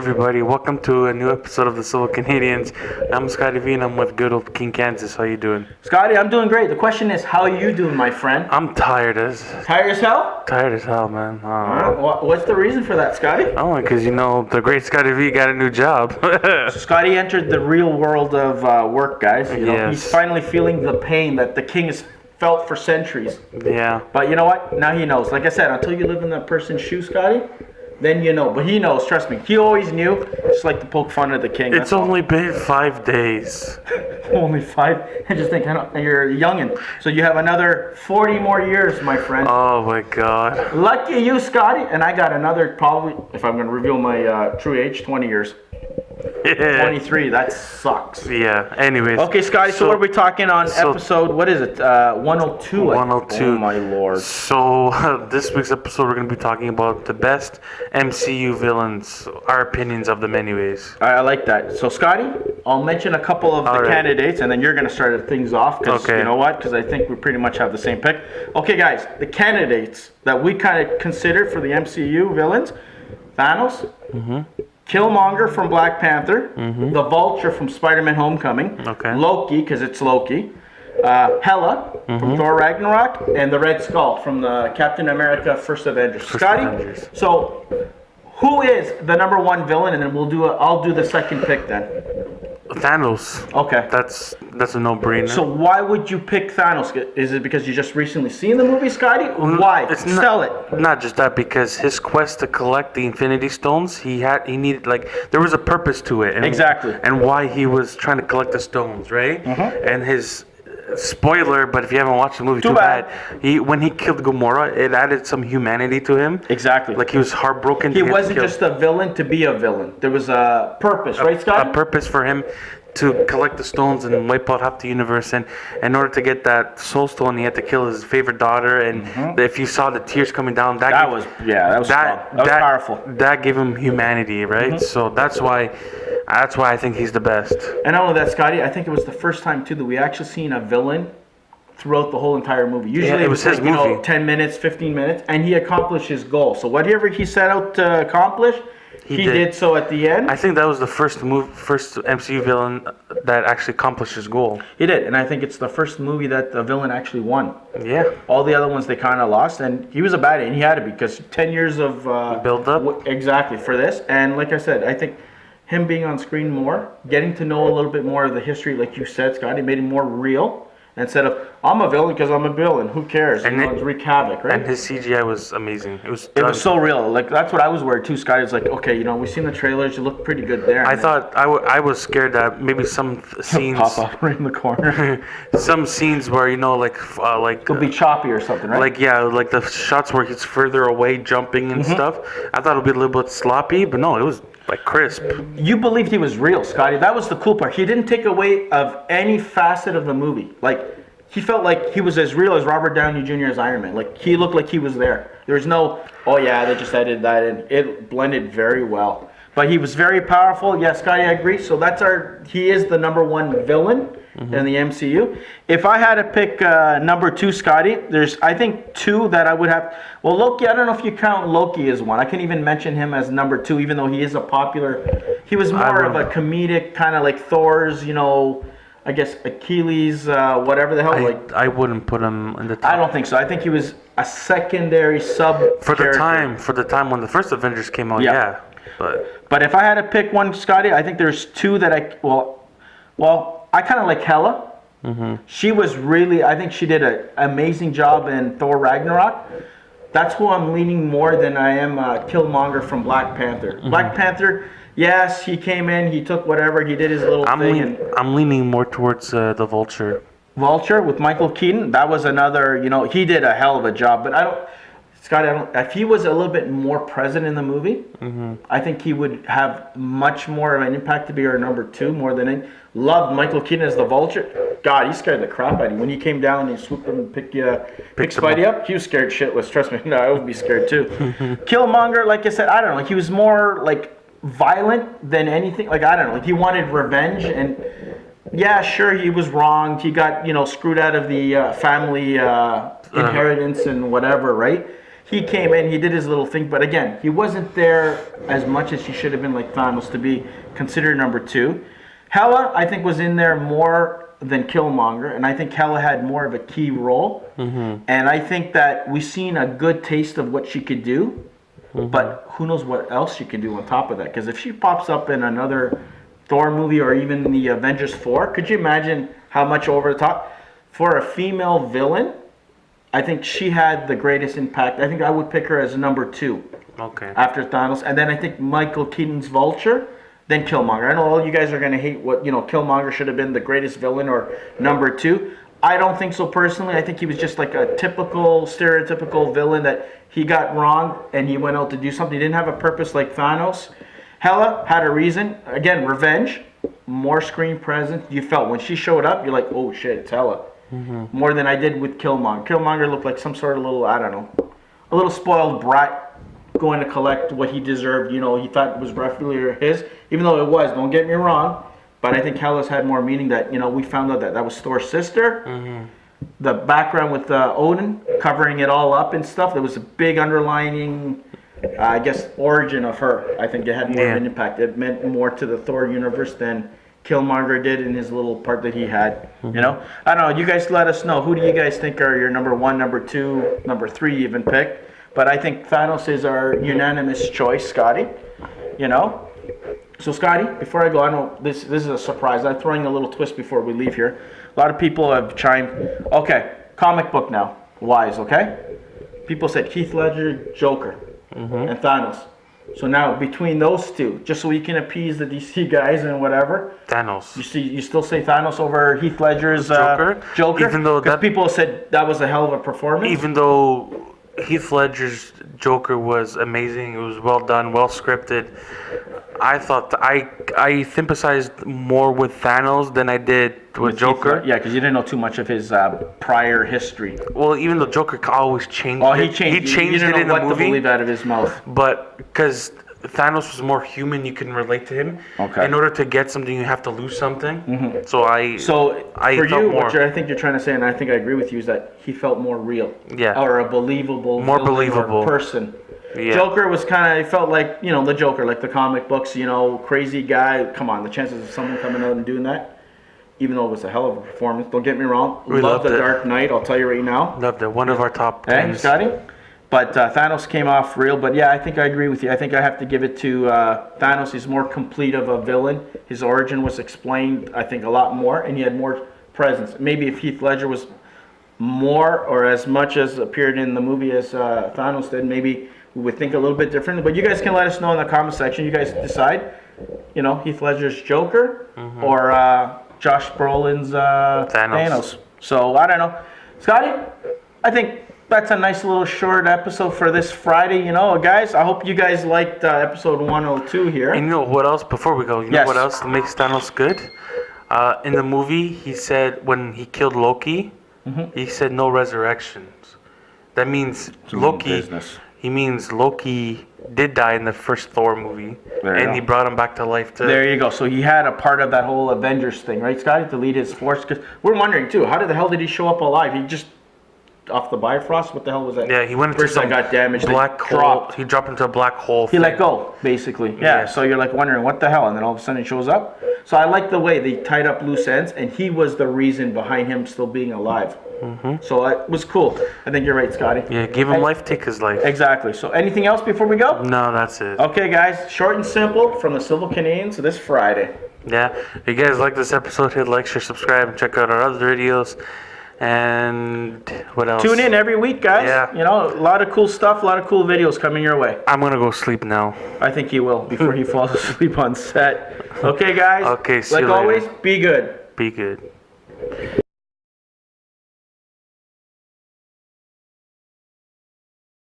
everybody, welcome to a new episode of the Civil Canadians. I'm Scotty V and I'm with good old King Kansas. How you doing? Scotty, I'm doing great. The question is, how are you doing, my friend? I'm tired as hell? Tired as hell, man. What's the reason for that, Scotty? Oh, because the great Scotty V got a new job. So Scotty entered the real world of work, guys. He's finally feeling the pain that the king has felt for centuries. Yeah. But you know what? Now he knows. Like I said, until you live in that person's shoes, Scotty, then you know. But he knows, trust me. He always knew. Just like to poke fun at the king. It's only been 5 days. Only 5? I just think you're a youngin'. So you have another 40 more years, my friend. Oh my God. Lucky you, Scotty. And I got another, probably, if I'm going to reveal my true age, 20 years. 23, that sucks. Yeah, anyways. Okay, Scotty, so what are we talking on episode, what is it, 102? 102. Oh, my Lord. So, this week's episode, we're going to be talking about the best MCU villains, our opinions of them anyways. I like that. So, Scotty, I'll mention a couple of the candidates, and then you're going to start things off, because you know what? Because I think we pretty much have the same pick. Okay, guys, the candidates that we kind of considered for the MCU villains, Thanos, Killmonger from Black Panther, the Vulture from Spider-Man Homecoming, Loki, because it's Loki, Hela from Thor Ragnarok, and the Red Skull from the Captain America First Avengers. Scotty, so who is the number one villain? And then I'll do the second pick then. Thanos. Okay. That's a no-brainer. So why would you pick Thanos? Is it because you just recently seen the movie, Scotty? Why? Sell it. Not just that, because his quest to collect the Infinity Stones, he needed, there was a purpose to it. And, exactly. And why he was trying to collect the stones, right? And his... Spoiler, but if you haven't watched the movie, too bad. When he killed Gamora, it added some humanity to him. Exactly. Like he was heartbroken. He wasn't just a villain to be a villain. There was a purpose, right, Scott? A purpose for him to collect the stones and wipe out half the universe. And in order to get that soul stone, he had to kill his favorite daughter. And if you saw the tears coming down, that was powerful. That gave him humanity, right? So that's why I think he's the best. And not only that, Scotty, I think it was the first time too that we actually seen a villain throughout the whole entire movie. Usually it was his movie. 10 minutes, 15 minutes, and he accomplished his goal. So whatever he set out to accomplish, he did so at the end. I think that was the first MCU villain that actually accomplished his goal. He did, and I think it's the first movie that the villain actually won. Yeah. All the other ones they kind of lost, and he was a baddie, and he had to be, because 10 years of... build up? Exactly, for this. And like I said, I think him being on screen more, getting to know a little bit more of the history, like you said, Scotty, made him more real. Instead of, I'm a villain because I'm a villain. Who cares? And it's wreak havoc, right? And his CGI was amazing. It was so real. Like, that's what I was worried too, Scotty. It's like, okay, we've seen the trailers. You look pretty good there. I thought, I was scared that maybe some scenes... pop up right in the corner. Some scenes where, it'll be choppy or something, right? Like the shots where he's further away jumping and stuff. I thought it would be a little bit sloppy, but no, it was... crisp. You believed he was real, Scotty. That was the cool part. He didn't take away of any facet of the movie. He felt like he was as real as Robert Downey Jr. as Iron Man. He looked like he was there. There was no, they just edited that in. It blended very well. But he was very powerful. Yeah, Scotty, I agree. So he is the number one villain in the MCU. If I had to pick number two, Scotty, there's, I think, two that I would have. Well, Loki, I don't know if you count Loki as one. I can even mention him as number two, even though he is a popular, he was more of a comedic, kind of like Thor's, I guess Achilles, whatever the hell. I wouldn't put him in the top. I don't think so. I think he was a secondary sub for the time when the first Avengers came out. Yeah. But if I had to pick one, Scotty, I think there's two that I kind of like Hela. She was really, I think she did an amazing job in Thor Ragnarok. That's who I'm leaning more than I am Killmonger from Black Panther. Black Panther. Yes, he came in, he took whatever, he did his little thing. I'm leaning more towards the Vulture. Vulture with Michael Keaton, that was another, he did a hell of a job. But Scott, if he was a little bit more present in the movie, I think he would have much more of an impact to be our number two more than any. Loved Michael Keaton as the Vulture. God, he scared the crap out of you. When he came down and he swooped him and picked Spidey up, he was scared shitless. Trust me, no, I would be scared too. Killmonger, like I said, I don't know, he was more violent than anything. I don't know, he wanted revenge, and yeah, sure, he was wronged. He got screwed out of the family inheritance and whatever, right? he came in, he did his little thing, but again, he wasn't there as much as he should have been, like Thanos, to be considered number 2. Hela, I think, was in there more than Killmonger, and I think Hela had more of a key role. And I think that we've seen a good taste of what she could do, but who knows what else she can do on top of that? Because if she pops up in another Thor movie or even the Avengers 4, could you imagine how much over the top? For a female villain, I think she had the greatest impact. I think I would pick her as number 2. Okay. After Thanos. And then I think Michael Keaton's Vulture, then Killmonger. I know all you guys are going to hate what, Killmonger should have been the greatest villain or number 2. I don't think so personally. I think he was just like a typical, stereotypical villain that he got wrong and he went out to do something. He didn't have a purpose like Thanos. Hela had a reason. Again, revenge. More screen presence. You felt when she showed up, you're like, oh shit, it's Hela. More than I did with Killmonger. Killmonger looked like some sort of little, I don't know, a little spoiled brat going to collect what he deserved. He thought it was rightfully his, even though it was. Don't get me wrong. But I think Hela's had more meaning that, we found out that was Thor's sister. The background with Odin covering it all up and stuff. There was a big underlining, I guess, origin of her. I think it had more of an impact. It meant more to the Thor universe than Killmonger did in his little part that he had. I don't know. You guys let us know. Who do you guys think are your number 1, number 2, number 3 even pick? But I think Thanos is our unanimous choice, Scotty. So Scotty, before I go, I know this is a surprise. I'm throwing a little twist before we leave here. A lot of people have chimed. Okay, comic book now. Wise, okay? People said Heath Ledger, Joker, and Thanos. So now between those two, just so we can appease the DC guys and whatever, Thanos. You still say Thanos over Heath Ledger's Joker? Even though people said that was a hell of a performance. Even though Heath Ledger's Joker was amazing, it was well done, well scripted. I thought I sympathized more with Thanos than I did with Joker. Yeah, because you didn't know too much of his prior history. Well, even though Joker always changed he changed it in the movie. You didn't know what to believe out of his mouth. But because Thanos was more human, you can relate to him. Okay. In order to get something, you have to lose something. So I for you, more. What I think you're trying to say, and I think I agree with you, is that he felt more real. Yeah. Or a believable, person. Yeah. Joker was kind of, felt like, the Joker, like the comic books, crazy guy. Come on, the chances of someone coming out and doing that, even though it was a hell of a performance, don't get me wrong. We loved The Dark Knight, I'll tell you right now. Loved it. One of our top 10s. Hey, Scotty? But Thanos came off real. But yeah, I think I agree with you. I think I have to give it to Thanos. He's more complete of a villain. His origin was explained, I think, a lot more, and he had more presence. Maybe if Heath Ledger was more or as much as appeared in the movie as Thanos did, maybe we would think a little bit differently. But you guys can let us know in the comment section. You guys decide, Heath Ledger's Joker or Josh Brolin's Thanos. So, I don't know. Scotty, I think that's a nice little short episode for this Friday. Guys, I hope you guys liked episode 102 here. And you know what else, before we go, know what else makes Thanos good? In the movie, he said when he killed Loki, he said no resurrections. That means He means Loki did die in the first Thor movie, and he brought him back to life too. There you go. So he had a part of that whole Avengers thing, right, Scotty, to lead his force? Because we're wondering too, how the hell did he show up alive? He just off the Bifrost? What the hell was that? Yeah, he went into some got damaged. Black hole. He dropped into a black hole. He let go, basically. Yeah. So you're like wondering what the hell, and then all of a sudden he shows up. So I like the way they tied up loose ends, and he was the reason behind him still being alive. So it was cool. I think you're right, Scotty. Yeah, give him life, take his life. Exactly. So anything else before we go? No, that's it. Okay, guys. Short and simple from the Civil Canadians this Friday. Yeah. If you guys like this episode, hit like, share, subscribe, and check out our other videos. And what else? Tune in every week, guys. Yeah. A lot of cool stuff, a lot of cool videos coming your way. I'm going to go sleep now. I think he will before he falls asleep on set. Okay, guys. Okay, see you later. Like always, be good. Be good.